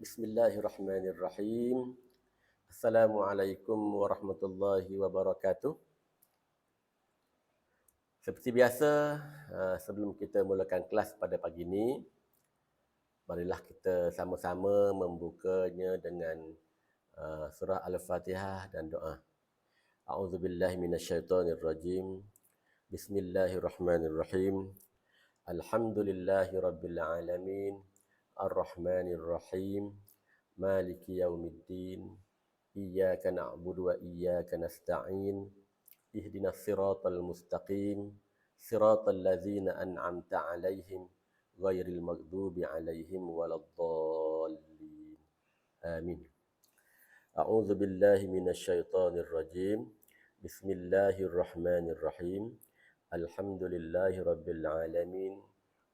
Bismillahirrahmanirrahim. Assalamualaikum warahmatullahi wabarakatuh. Seperti biasa, sebelum kita mulakan kelas pada pagi ini, marilah kita sama-sama membukanya dengan surah Al-Fatihah dan doa. A'udzubillahi minasyaitonirrajim. Bismillahirrahmanirrahim. Alhamdulillahi rabbil alamin. Ar-Rahmanir-Rahim. Maliki yaumiddin. Iyyaka na'budu wa iyyaka nasta'in. Ihdinas siratal mustaqim. Siratal ladzina an'amta 'alaihim ghairil maghdubi 'alaihim waladdallin. Amin. A'udzu billahi minasyaitonir rajim. Bismillahirrahmanirrahim. Alhamdulillahi rabbil alamin.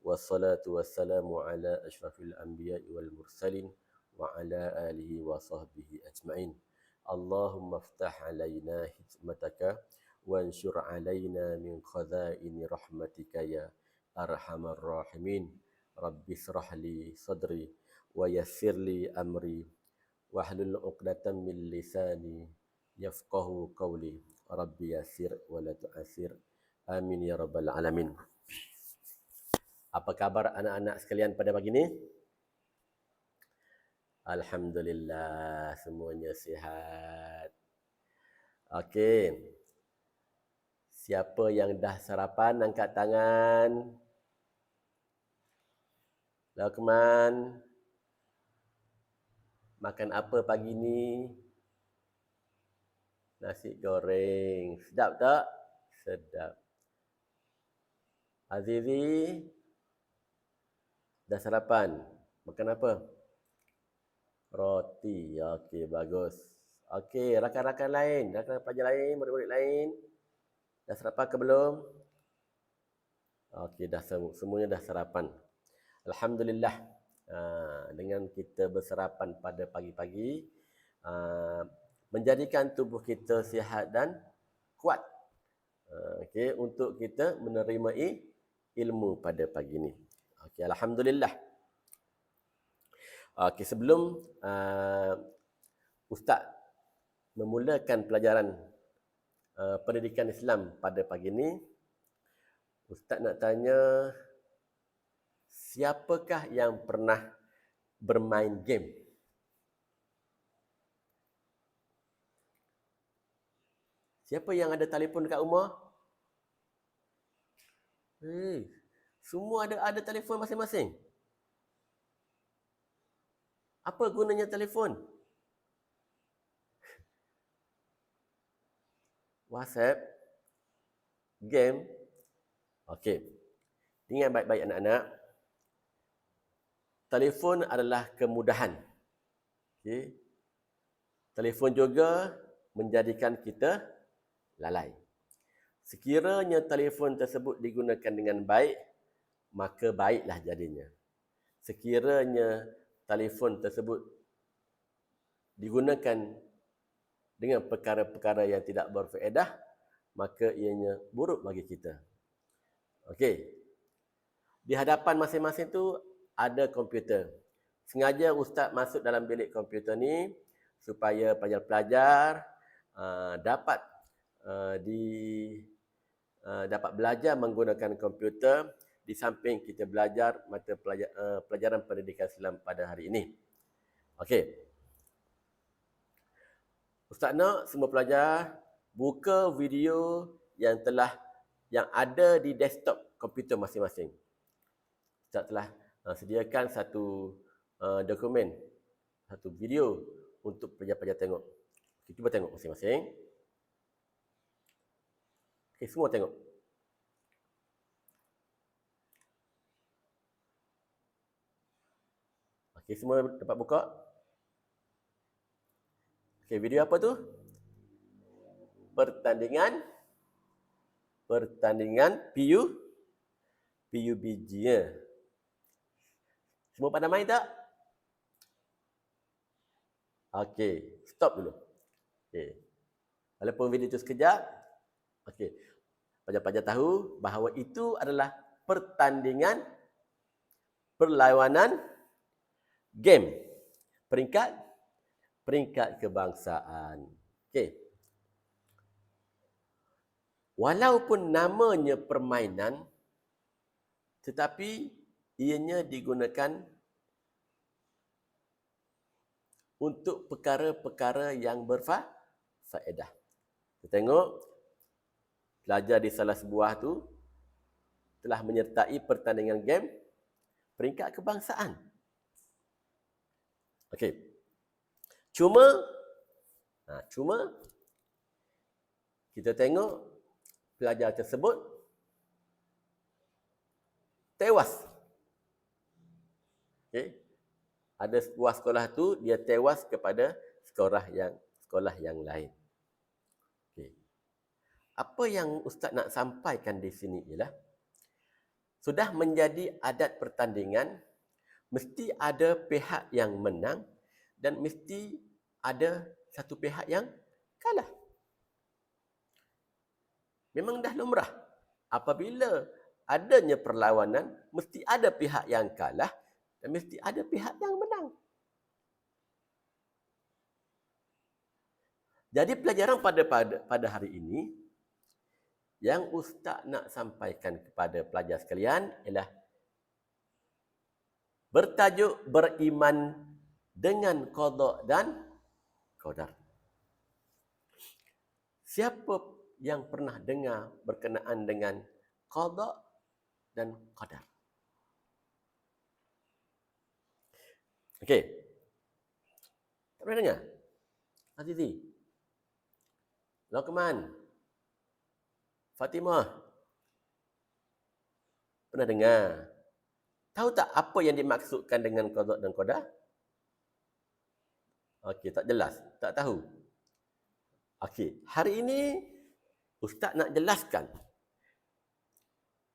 Wassalatu wassalamu ala asyrafil anbiya'i wal mursalin wa ala alihi wa sahbihi ajma'in. Allahumma ftah alaina hikmataka wansyur alaina min khazaini rahmatika ya arhamar rahimin. Rabbi srah li sadri wa yassir li amri wahlul 'uqdatam min lisani yafqahu qawli. Rabbi yassir wa la tu'assir. Amin ya rabbal alamin. Apa kabar anak-anak sekalian pada pagi ini? Alhamdulillah, semuanya sihat. Okey. Siapa yang dah sarapan, angkat tangan. Lokman, makan apa pagi ni? Nasi goreng. Sedap tak? Sedap. Azizi, dah sarapan. Makan apa? Roti. Okey, bagus. Okey, rakan-rakan lain, rakan pelajar lain, murid-murid lain, dah sarapan ke belum? Okey, dah semuanya dah sarapan. Alhamdulillah. Dengan kita bersarapan pada pagi-pagi, menjadikan tubuh kita sihat dan kuat. Okey, untuk kita menerima ilmu pada pagi ini. Okey, alhamdulillah. Okey, sebelum Ustaz memulakan pelajaran pendidikan Islam pada pagi ini, Ustaz nak tanya, siapakah yang pernah bermain game? Siapa yang ada telefon dekat rumah? Semua ada telefon masing-masing. Apa gunanya telefon? WhatsApp, game. Okey. Ingat baik-baik anak-anak. Telefon adalah kemudahan. Okey. Telefon juga menjadikan kita lalai. Sekiranya telefon tersebut digunakan dengan baik, maka baiklah jadinya. Sekiranya telefon tersebut digunakan dengan perkara-perkara yang tidak berfaedah, maka ianya buruk bagi kita. Okey. Di hadapan masing-masing tu ada komputer. Sengaja Ustaz masuk dalam bilik komputer ni supaya pelajar-pelajar dapat dapat belajar menggunakan komputer di samping kita belajar mata pelajaran pendidikan Islam pada hari ini. Okey. Ustaz nak semua pelajar buka video yang ada di desktop komputer masing-masing. Ustaz telah sediakan satu dokumen, satu video untuk pelajar-pelajar tengok. Okay, cuba tengok masing-masing. Okay, semua tengok. Okay, semua dapat buka? Okay, video apa tu? Pertandingan PUBG ya. Semua pada main tak? Okey, stop dulu. Okey. Walaupun video itu sekejap, okey. Pelajar-pelajar tahu bahawa itu adalah perlawanan game. peringkat kebangsaan. Okey. Walaupun namanya permainan, tetapi ianya digunakan untuk perkara-perkara yang berfaedah. Kita tengok, pelajar di salah sebuah tu telah menyertai pertandingan game peringkat kebangsaan. Okey. Cuma kita tengok pelajar tersebut tewas. Okey. Ada sebuah sekolah tu dia tewas kepada sekolah yang lain. Okey. Apa yang ustaz nak sampaikan di sini ialah sudah menjadi adat pertandingan, mesti ada pihak yang menang dan mesti ada satu pihak yang kalah. Memang dah lumrah. Apabila adanya perlawanan, mesti ada pihak yang kalah dan mesti ada pihak yang menang. Jadi pelajaran pada hari ini yang ustaz nak sampaikan kepada pelajar sekalian ialah bertajuk beriman dengan qada dan qadar. Siapa yang pernah dengar berkenaan dengan qada dan qadar? Okey. Tak pernah dengar? Azizi, Lokman, Fatimah, pernah dengar? Tahu tak apa yang dimaksudkan dengan qada dan qadar? Okey, tak jelas, tak tahu. Okey, hari ini ustaz nak jelaskan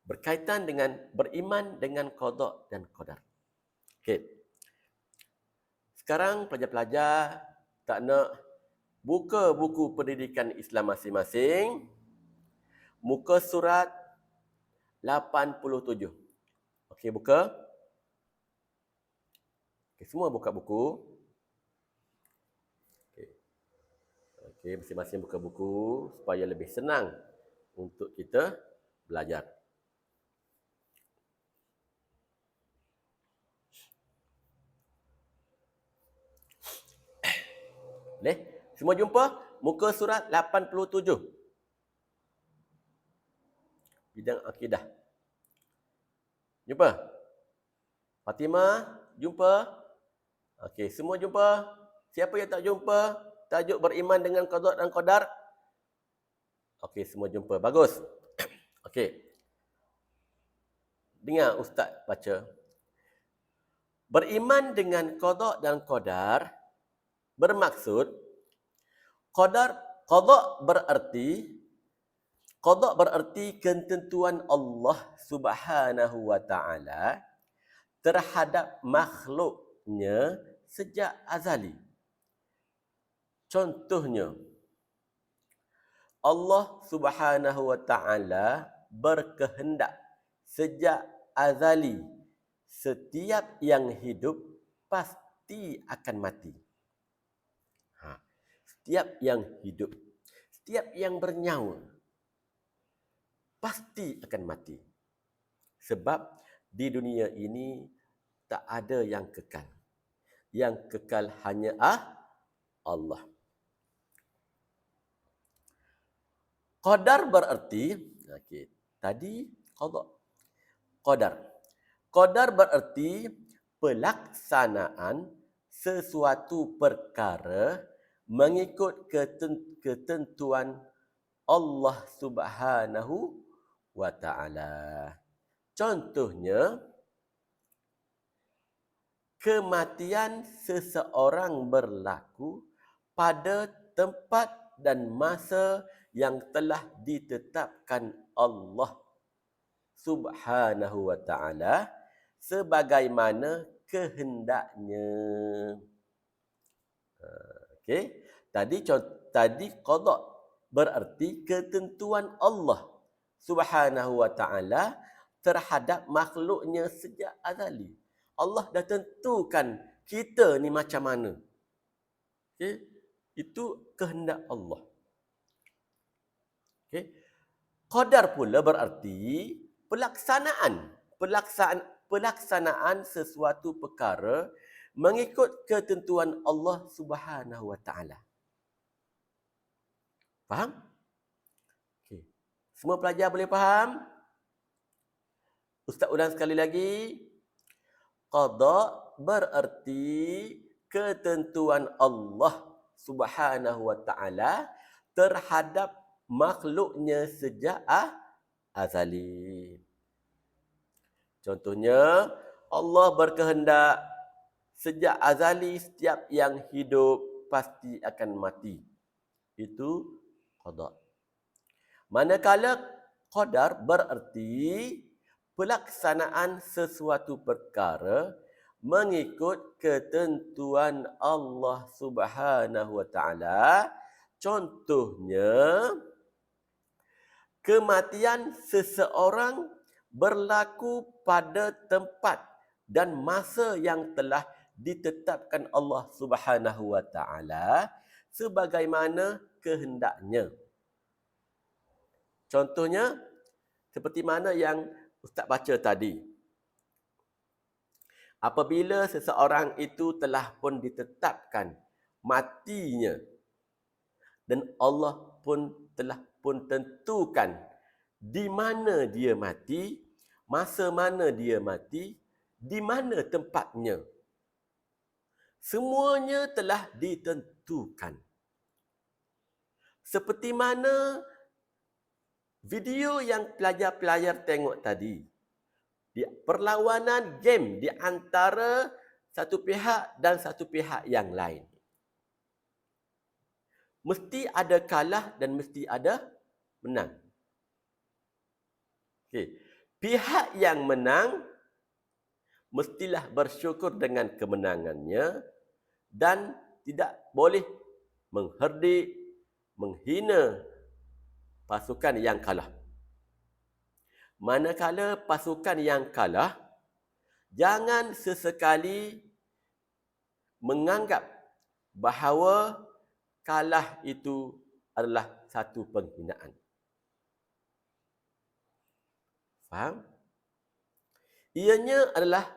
berkaitan dengan beriman dengan qada dan qadar. Okey. Sekarang pelajar-pelajar tak nak buka buku pendidikan Islam masing-masing, muka surat 87. Okey, buka. Okey, semua buka buku. Okey, masing-masing buka buku supaya lebih senang untuk kita belajar. Boleh? Semua jumpa? Muka surat 87. Bidang akidah. Jumpa? Fatimah, jumpa? Okey, semua jumpa? Siapa yang tak jumpa? Tajuk beriman dengan qada dan qadar. Okey, semua jumpa. Bagus. Okey. Dengar ustaz baca. Beriman dengan qada dan qadar bermaksud qada berarti ketentuan Allah Subhanahu wa taala terhadap makhluknya sejak azali. Contohnya, Allah Subhanahu wa taala berkehendak sejak azali setiap yang hidup pasti akan mati. Setiap yang hidup, setiap yang bernyawa pasti akan mati. Sebab di dunia ini tak ada yang kekal. Yang kekal hanya Allah. Qadar berarti, tadi qadar. Qadar berarti pelaksanaan sesuatu perkara mengikut ketentuan Allah Subhanahu wa taala. Contohnya, kematian seseorang berlaku pada tempat dan masa yang telah ditetapkan Allah Subhanahu wa taala sebagaimana kehendaknya. Okey, tadi qada berarti ketentuan Allah Subhanahu wa taala terhadap makhluknya sejak azali. Allah dah tentukan kita ni macam mana. Okay? Itu kehendak Allah. Okay? Qadar pula berarti pelaksanaan sesuatu perkara mengikut ketentuan Allah Subhanahu wa taala. Faham? Okay. Semua pelajar boleh faham? Ustaz ulang sekali lagi. Qada berarti ketentuan Allah Subhanahu wa taala terhadap makhluknya sejak azali. Contohnya, Allah berkehendak sejak azali setiap yang hidup pasti akan mati. Itu qada. Manakala qadar berarti pelaksanaan sesuatu perkara mengikut ketentuan Allah Subhanahu wa taala. Contohnya, kematian seseorang berlaku pada tempat dan masa yang telah ditetapkan Allah Subhanahu wa taala sebagaimana kehendaknya. Contohnya seperti mana yang Ustaz baca tadi. Apabila seseorang itu telah pun ditetapkan matinya dan Allah pun telah pun tentukan di mana dia mati, masa mana dia mati, di mana tempatnya. Semuanya telah ditentukan. Seperti mana video yang pelajar-pelajar tengok tadi. Di perlawanan game di antara satu pihak dan satu pihak yang lain. Mesti ada kalah dan mesti ada menang. Okay. Pihak yang menang mestilah bersyukur dengan kemenangannya dan tidak boleh mengherdik, menghina pasukan yang kalah. Manakala pasukan yang kalah, jangan sesekali menganggap bahawa kalah itu adalah satu penghinaan. Faham? Ianya adalah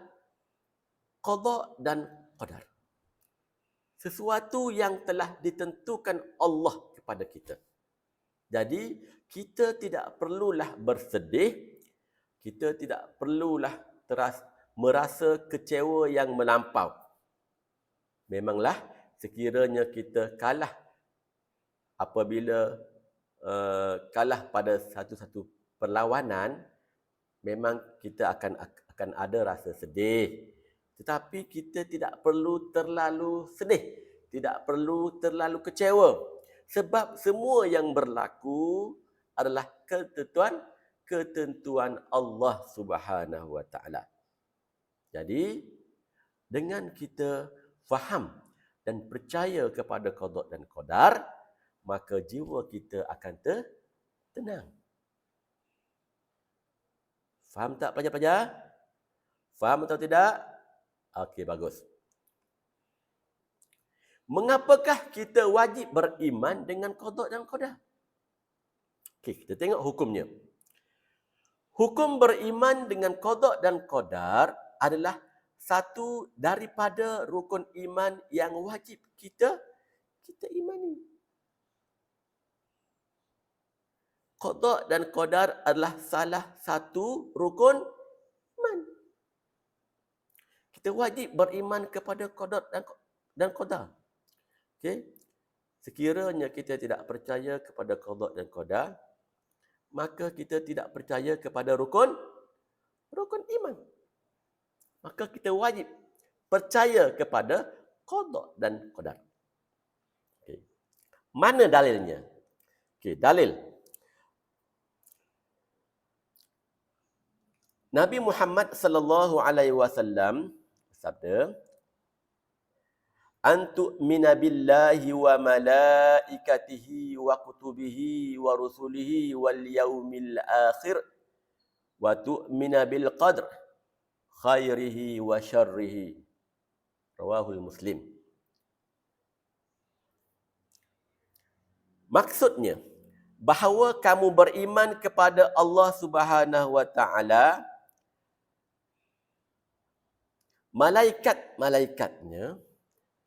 qada dan qadar. Sesuatu yang telah ditentukan Allah kepada kita. Jadi, kita tidak perlulah bersedih, kita tidak perlulah merasa kecewa yang melampau. Memanglah sekiranya kita kalah apabila kalah pada satu-satu perlawanan, memang kita akan ada rasa sedih. Tetapi kita tidak perlu terlalu sedih, tidak perlu terlalu kecewa. Sebab semua yang berlaku adalah ketentuan Allah Subhanahu wa taala. Jadi, dengan kita faham dan percaya kepada qada dan qadar, maka jiwa kita akan tenang. Faham tak pelajar-pelajar? Faham atau tidak? Okey, bagus. Mengapakah kita wajib beriman dengan qada dan qadar? Okey, kita tengok hukumnya. Hukum beriman dengan qada dan qadar adalah satu daripada rukun iman yang wajib kita imani. Qada dan qadar adalah salah satu rukun iman. Kita wajib beriman kepada qada dan qadar. Okey. Sekiranya kita tidak percaya kepada qada dan qadar, maka kita tidak percaya kepada rukun iman. Maka kita wajib percaya kepada qada dan qadar. Okay. Mana dalilnya? Okay, dalil. Nabi Muhammad sallallahu alaihi wasallam sabda, "Antu'mina billahi wa malaikatihi wa kutubihi wa rusulihi wal yaumil akhir wa tu'mina bil qadr khairihi wa syarrihi." Rawahul Muslim. Maksudnya, bahawa kamu beriman kepada Allah Subhanahu wa taala, malaikat-malaikatnya,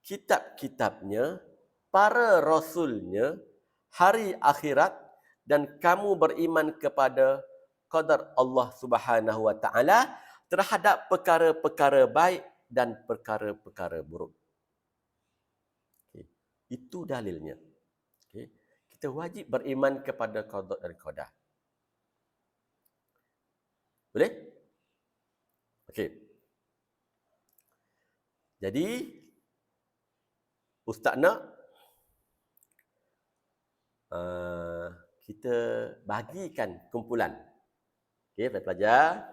kitab-kitabnya, para rasulnya, hari akhirat, dan kamu beriman kepada qadar Allah Subhanahu wa taala terhadap perkara-perkara baik dan perkara-perkara buruk. Okay. Itu dalilnya. Okay. Kita wajib beriman kepada qada dan qadar. Boleh? Okey. Jadi Ustaz nak kita bagikan kumpulan. Okey, pelajar.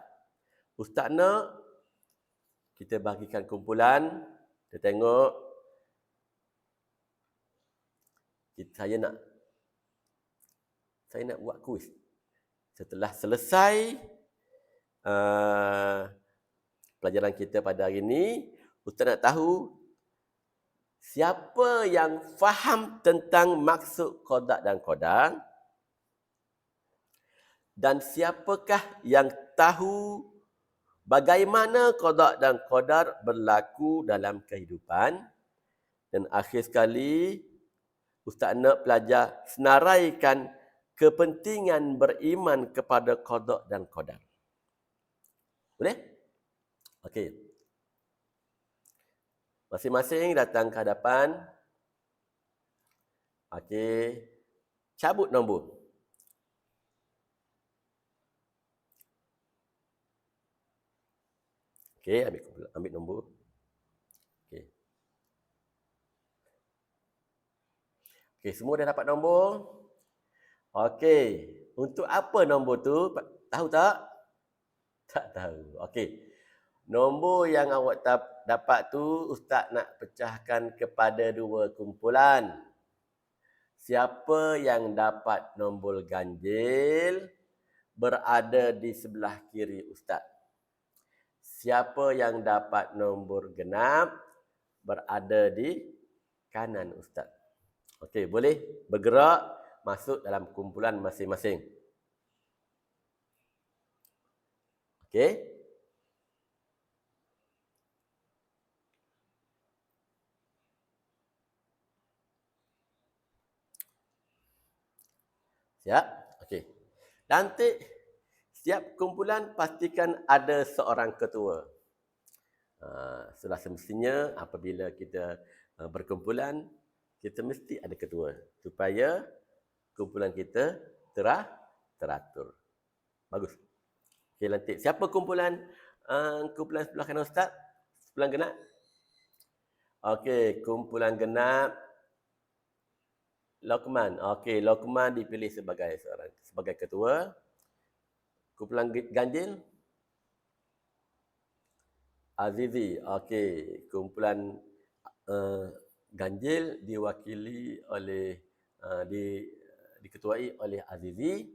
Ustaz nak kita bagikan kumpulan. Kita tengok. Saya nak buat kuis. Setelah selesai pelajaran kita pada hari ini, Ustaz nak tahu siapa yang faham tentang maksud qada dan qadar, dan siapakah yang tahu bagaimana qada dan qadar berlaku dalam kehidupan. Dan akhir sekali, Ustaz nak pelajar senaraikan kepentingan beriman kepada qada dan qadar. Boleh? Okey. Masing-masing datang ke hadapan. Okey. Cabut nombor. Okey, ambil nombor. Okey. Okey, semua dah dapat nombor? Okey. Untuk apa nombor tu? Tahu tak? Tak tahu. Okey. Nombor yang awak dapat tu, Ustaz nak pecahkan kepada dua kumpulan. Siapa yang dapat nombor ganjil berada di sebelah kiri Ustaz. Siapa yang dapat nombor genap berada di kanan Ustaz. Okey, boleh bergerak masuk dalam kumpulan masing-masing. Okey. Siap? Okey. Nanti setiap kumpulan pastikan ada seorang ketua. Sudah semestinya apabila kita berkumpulan, kita mesti ada ketua supaya kumpulan kita teratur. Bagus. Okey, nanti siapa kumpulan sebelah kanan Ustaz? Kumpulan genap? Okey, kumpulan genap Lokman. Okey, Lokman dipilih sebagai ketua. Kumpulan ganjil? Azizi. Okey, kumpulan ganjil diwakili oleh diketuai oleh Azizi.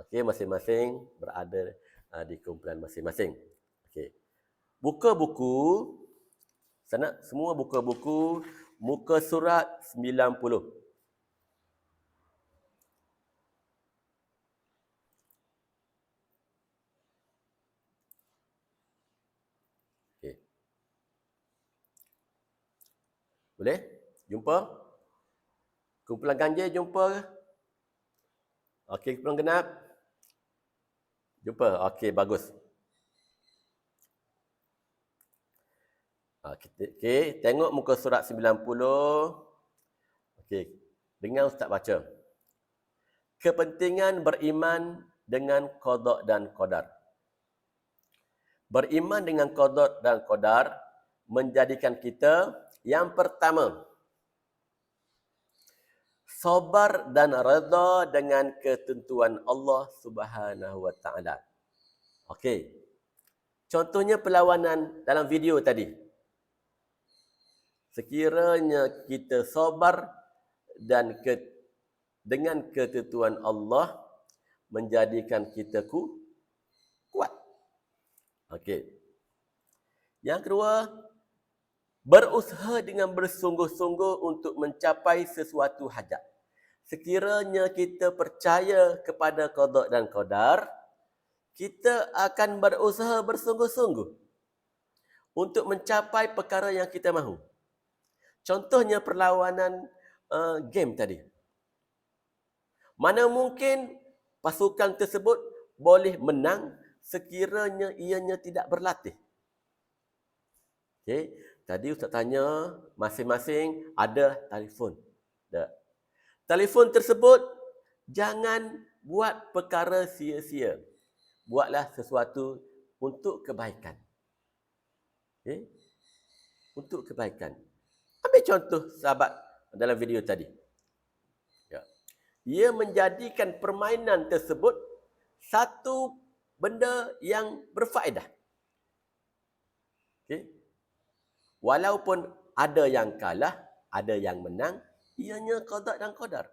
Okey, masing-masing berada di kumpulan masing-masing. Okey. Buka buku. Sana semua buka buku muka surat 90. Boleh? Jumpa? Kumpulan ganjil jumpa ke? Okey, kumpulan genap? Jumpa? Okey, bagus. Okey, tengok muka surat 90. Okey, dengar Ustaz baca. Kepentingan beriman dengan qada dan qadar. Beriman dengan qada dan qadar menjadikan kita yang pertama, sabar dan redha dengan ketentuan Allah Subhanahu wa taala. Okey. Contohnya perlawanan dalam video tadi. Sekiranya kita sabar dan dengan ketentuan Allah menjadikan kita kuat. Okey. Yang kedua, berusaha dengan bersungguh-sungguh untuk mencapai sesuatu hajat. Sekiranya kita percaya kepada qada dan qadar, kita akan berusaha bersungguh-sungguh untuk mencapai perkara yang kita mahu. Contohnya perlawanan game tadi. Mana mungkin pasukan tersebut boleh menang sekiranya ianya tidak berlatih. Okey, tadi Ustaz tanya masing-masing ada telefon. Tak. Telefon tersebut jangan buat perkara sia-sia. Buatlah sesuatu untuk kebaikan. Okey? Untuk kebaikan. Ambil contoh sahabat dalam video tadi. Ya. Ia menjadikan permainan tersebut satu benda yang berfaedah. Okey? Walaupun ada yang kalah, ada yang menang, ianya qada dan qadar.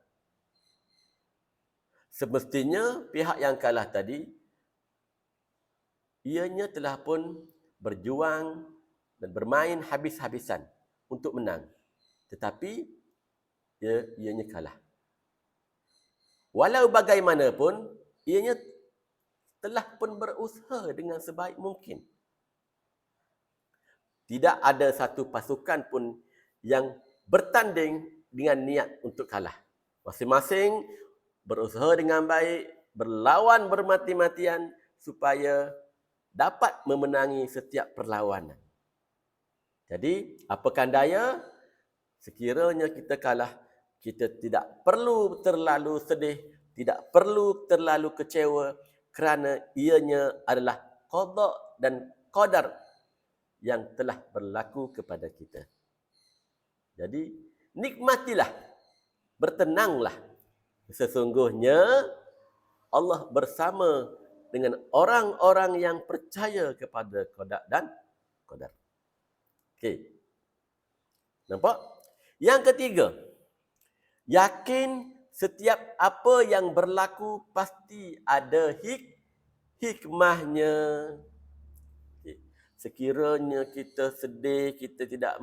Semestinya pihak yang kalah tadi, ianya telah pun berjuang dan bermain habis-habisan untuk menang. Tetapi ianya kalah. Walau bagaimanapun, ianya telah pun berusaha dengan sebaik mungkin. Tidak ada satu pasukan pun yang bertanding dengan niat untuk kalah. Masing-masing berusaha dengan baik, berlawan bermati-matian supaya dapat memenangi setiap perlawanan. Jadi, apakan daya, sekiranya kita kalah, kita tidak perlu terlalu sedih, tidak perlu terlalu kecewa kerana ianya adalah qada dan qadar yang telah berlaku kepada kita. Jadi, nikmatilah, bertenanglah. Sesungguhnya Allah bersama dengan orang-orang yang percaya kepada qada dan qadar. Okey. Nampak? Yang ketiga, yakin setiap apa yang berlaku pasti ada hikmahnya. Sekiranya kita sedih, kita tidak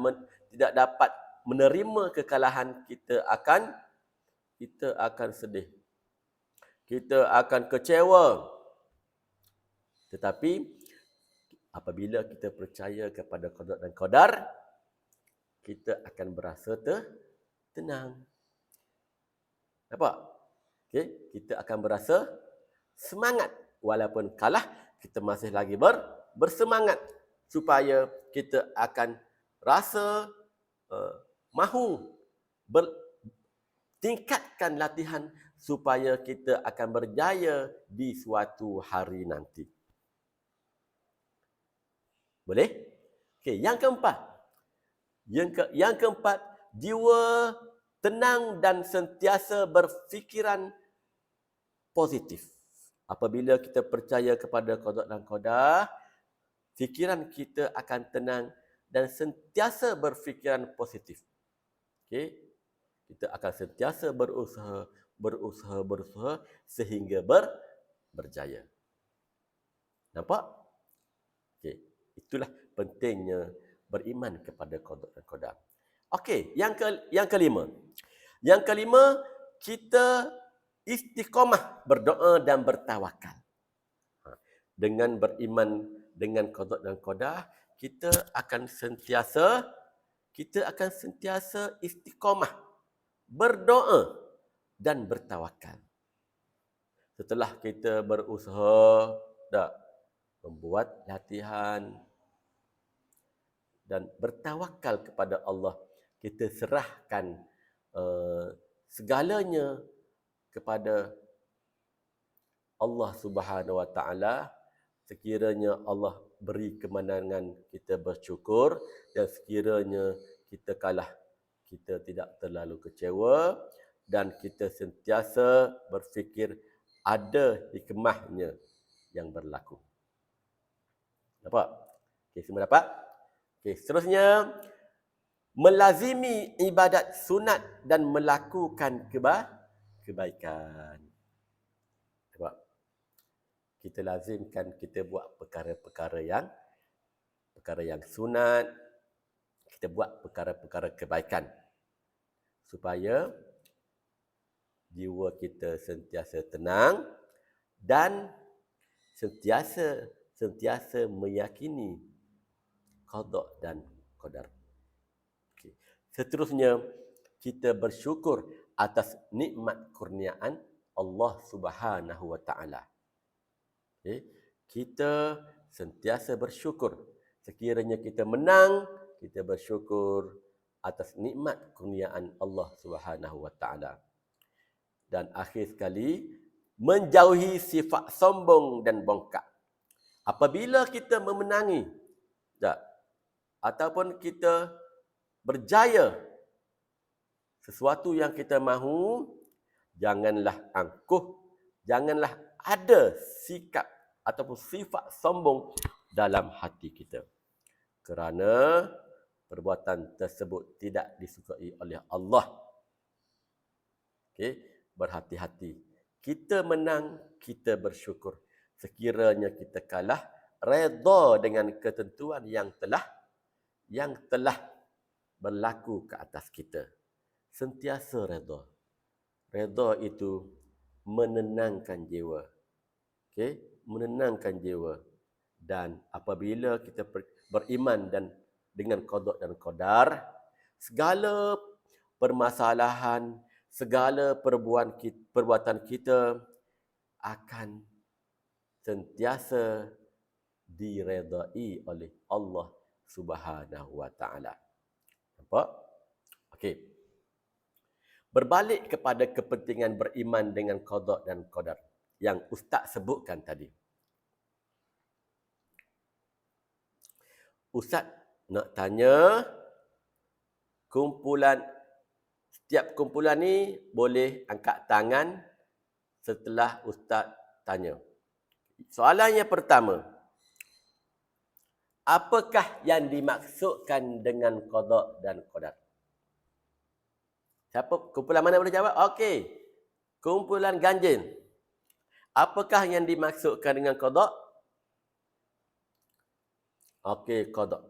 dapat menerima kekalahan, kita akan sedih. Kita akan kecewa. Tetapi apabila kita percaya kepada qada dan qadar, kita akan berasa tenang. Nampak? Okay? Kita akan berasa semangat. Walaupun kalah, kita masih lagi bersemangat. Supaya kita akan rasa mahu tingkatkan latihan supaya kita akan berjaya di suatu hari nanti. Boleh? Okey, yang keempat. Yang keempat, jiwa tenang dan sentiasa berfikiran positif. Apabila kita percaya kepada qada dan qadar, fikiran kita akan tenang dan sentiasa berfikiran positif. Okey? Kita akan sentiasa berusaha sehingga berjaya. Nampak? Okey, itulah pentingnya beriman kepada qada dan qadar. Okey, yang kelima. Yang kelima, kita istiqamah berdoa dan bertawakal. Dengan beriman dengan qada dan qadar, kita akan sentiasa istiqamah berdoa dan bertawakal. Setelah kita berusaha membuat latihan dan bertawakal kepada Allah, kita serahkan segalanya kepada Allah Subhanahu Wa Taala. Sekiranya Allah beri kemenangan, kita bersyukur, dan sekiranya kita kalah, kita tidak terlalu kecewa dan kita sentiasa berfikir ada hikmahnya yang berlaku. Nampak? Okey, semua dapat? Okey, seterusnya, melazimi ibadat sunat dan melakukan kebaikan. Nampak? Kita lazimkan kita buat perkara-perkara yang sunat. kita buat perkara-perkara kebaikan supaya jiwa kita sentiasa tenang dan sentiasa meyakini qada dan qadar. Okay. Seterusnya, kita bersyukur atas nikmat kurniaan Allah Subhanahu wa taala. Okay. Kita sentiasa bersyukur. Sekiranya kita menang, kita bersyukur atas nikmat kurniaan Allah Subhanahu wa taala. Dan akhir sekali, menjauhi sifat sombong dan bongkak. Apabila kita memenangi ataupun kita berjaya sesuatu yang kita mahu, janganlah angkuh, janganlah ada sikap ataupun sifat sombong dalam hati kita. Kerana perbuatan tersebut tidak disukai oleh Allah. Okey, berhati-hati. Kita menang, kita bersyukur. Sekiranya kita kalah, redha dengan ketentuan yang telah berlaku ke atas kita. Sentiasa redha. Redha itu menenangkan jiwa. Okey, menenangkan jiwa. Dan apabila kita beriman dan dengan qada dan qadar, segala permasalahan, segala perbuatan kita akan sentiasa diredai oleh Allah Subhanahu wa taala. Nampak? Okey. Berbalik kepada kepentingan beriman dengan qada dan qadar yang Ustaz sebutkan tadi. Ustaz nak tanya, setiap kumpulan ni boleh angkat tangan setelah Ustaz tanya. Soalan yang pertama, apakah yang dimaksudkan dengan qada dan qadar? Siapa, kumpulan mana boleh jawab? Okey. Kumpulan ganjil. Apakah yang dimaksudkan dengan qada? Okey, qada.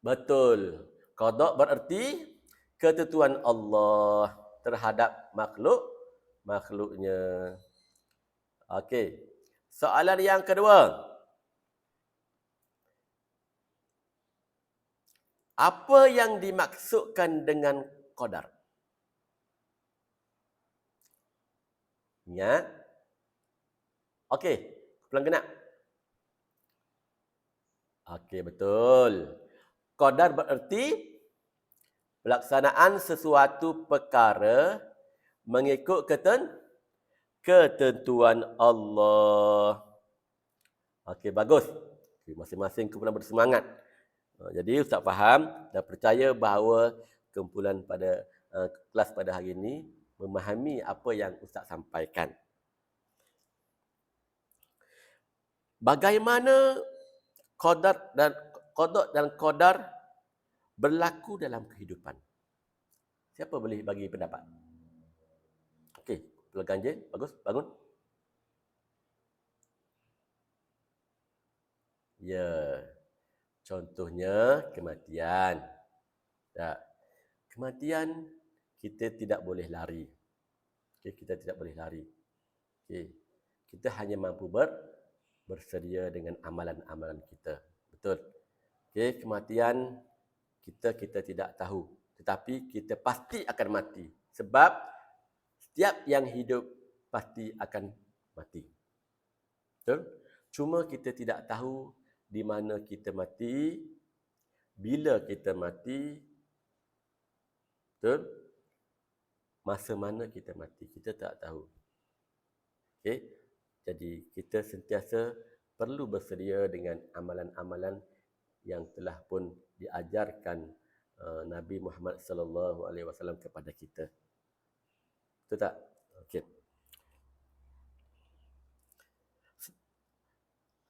Betul. Qada bererti ketentuan Allah terhadap makhluknya. Okey. Soalan yang kedua. Apa yang dimaksudkan dengan qadar? Ingat? Okey, kumpulan genap. Okey, betul. Qadar bererti pelaksanaan sesuatu perkara mengikut ketentuan Allah. Okey, bagus. Okay, masing-masing kumpulan bersemangat. Jadi Ustaz faham dan percaya bahawa kumpulan pada kelas pada hari ini memahami apa yang Ustaz sampaikan. Bagaimana qada dan qadar berlaku dalam kehidupan? Siapa boleh bagi pendapat? Okey, kumpulan ganjil, bagus, bangun. Ya. Contohnya kematian. Tak. Kematian kita tidak boleh lari. Okay, kita tidak boleh lari. Okay. Kita hanya mampu bersedia dengan amalan-amalan kita. Betul. Okay, kematian kita tidak tahu. Tetapi kita pasti akan mati. Sebab setiap yang hidup pasti akan mati. Betul? Cuma kita tidak tahu di mana kita mati, bila kita mati, betul? Masa mana kita mati, kita tak tahu. Okey? Jadi kita sentiasa perlu bersedia dengan amalan-amalan yang telah pun diajarkan Nabi Muhammad sallallahu alaihi wasallam kepada kita. Betul tak? Okey.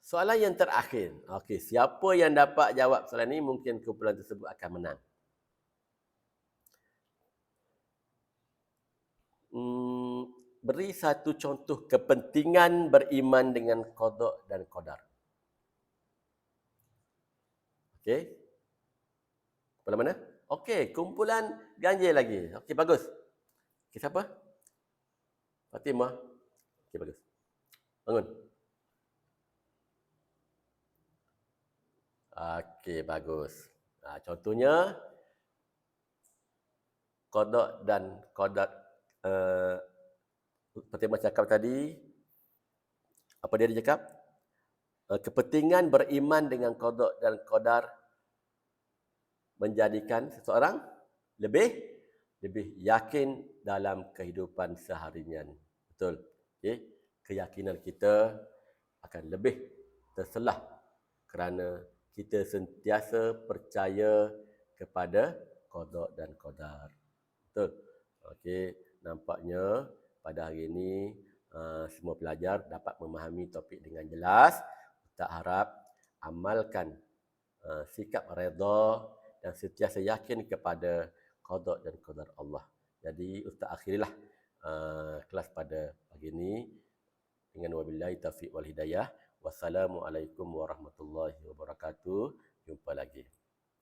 Soalan yang terakhir. Okey, siapa yang dapat jawab soalan ini mungkin kumpulan tersebut akan menang. Beri satu contoh kepentingan beriman dengan qada dan qadar. Okey. Kumpulan mana? Okey, kumpulan ganjil lagi. Okey, bagus. Okey, siapa? Fatimah. Okey, bagus. Bangun. Okey, bagus. Contohnya, qada dan qadar. Uh, Fatimah cakap tadi, apa dia cakap? Kepentingan beriman dengan qada dan qadar menjadikan seseorang lebih lebih yakin dalam kehidupan seharian. Betul. Okey, keyakinan kita akan lebih terselah kerana kita sentiasa percaya kepada qada dan qadar. Betul. Okey, nampaknya pada hari ini semua pelajar dapat memahami topik dengan jelas. Ustaz harap amalkan sikap redha dan sentiasa yakin kepada qada dan qadar Allah. Jadi Ustaz akhirilah kelas pada pagi ini dengan wabillahi taufiq wal hidayah. Wassalamualaikum warahmatullahi wabarakatuh. Jumpa lagi.